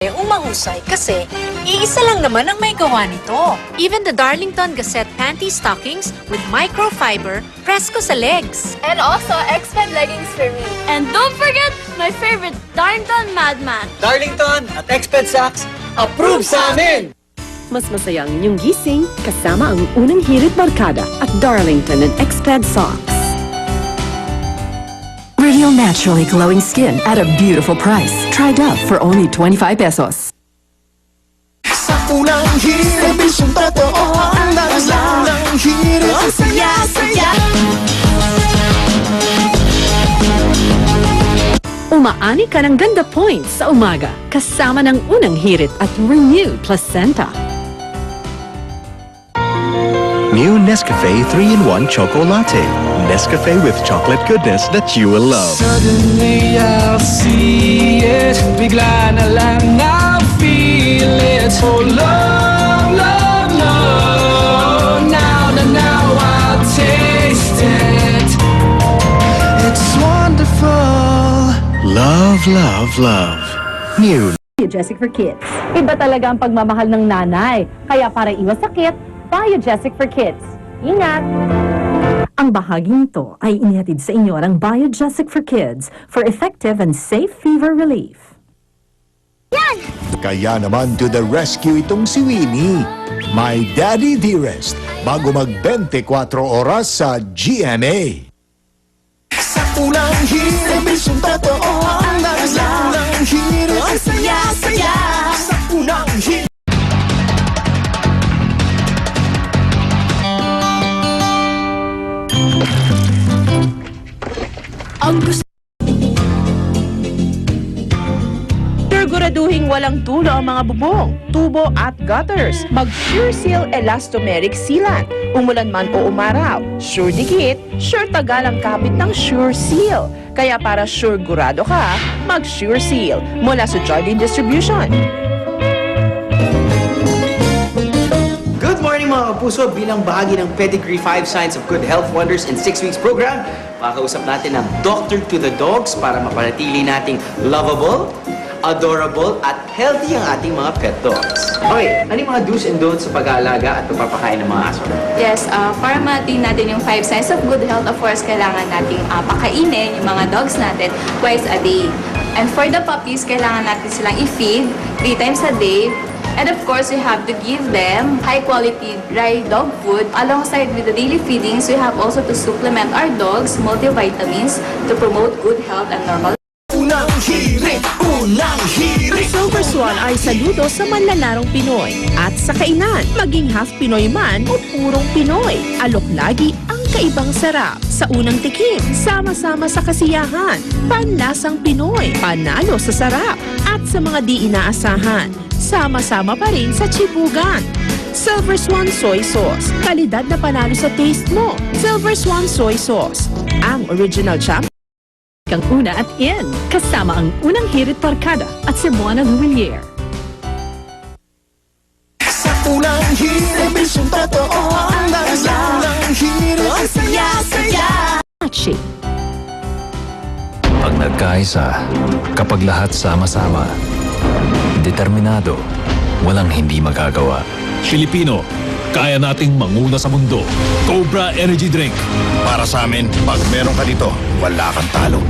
umahusay kasi iisa lang naman ang may gawa nito. Even the Darlington Gazette panty stockings with microfiber, presko sa legs. And also, X-Men leggings for me. And don't forget, my favorite, Darlington Madman. Darlington at Exped Socks, approve sa amin! Mas masaya ang inyong gising kasama ang unang hirit barkada at Darlington and Exped Socks. Real naturally glowing skin at a beautiful price. Try Dove for only 25 pesos. Sa unang hirit, bisyong totoo ang unang hirit. Ang saya-saya. Umaani ka ng ganda points sa umaga kasama ng unang hirit at renewed placenta. New Nescafe 3-in-1 Choco Latte. Nescafe with chocolate goodness that you will love. Suddenly I'll see it. Bigla na lang I feel it. Oh, love, love, love. Now I'll taste it. It's wonderful. Love, love, love. New Biogesic for Kids. Iba talaga ang pagmamahal ng nanay. Kaya para iwas sakit, Biogesic for Kids. Ingat! Ang bahaging ito ay inihatid sa inyo ng Biogesic for Kids for effective and safe fever relief. Kaya naman to the rescue itong si Winnie. My Daddy Dearest, bago mag-24 oras sa GMA. Sa unang hirit, bisyong totoo ang unang hirit. Ang saya-saya. Sa unang hirit. Ang gusto siguraduhing walang tulo ang mga bubong, tubo at gutters. Mag-Sure Seal Elastomeric Sealant. Umulan man o umaraw, sure dikit, sure tagal ang kapit ng Sure Seal. Kaya para sure gurado ka, mag-Sure Seal mula sa Jardine Distribution. Good morning mga kapuso! Bilang bahagi ng Pedigree 5 Signs of Good Health Wonders in 6 Weeks program, makakausap natin ang Doctor to the Dogs para mapanatili nating lovable, adorable, at healthy ang ating mga pet dogs. Okay, ano yung mga do's and don'ts sa pag-aalaga at pagpapakain ng mga aso? Yes, para matin natin yung 5 signs of good health, of course, kailangan nating pakainin yung mga dogs natin twice a day. And for the puppies, kailangan natin silang i-feed 3 times a day. And of course, we have to give them high-quality dry dog food. Alongside with the daily feedings, we have also to supplement our dogs multivitamins to promote good health and normal. Unang hirit, unang hirit. Ang Silver Swan ay saludo sa manlalarong Pinoy at sa kainan, maging half Pinoy man o purong Pinoy. Alok lagi ang kaibang sarap. Sa unang tikim, sama-sama sa kasiyahan. Panlasang Pinoy, panalo sa sarap. At sa mga di inaasahan, sama-sama pa rin sa chibugan. Silver Swan Soy Sauce, kalidad na panalo sa taste mo. Silver Swan Soy Sauce, ang original champ. Kang una at in, kasama ang unang hirit barkada at si Moana Luwilier. Sa unang hirit, bisyong totoo ang unang hirit. Ang saya-saya. Achi. Pag nagkaisa, kapag lahat sama-sama, determinado, walang hindi magagawa. Filipino, kaya nating manguna sa mundo. Cobra Energy Drink. Para sa amin, pag meron ka dito, wala kang talo.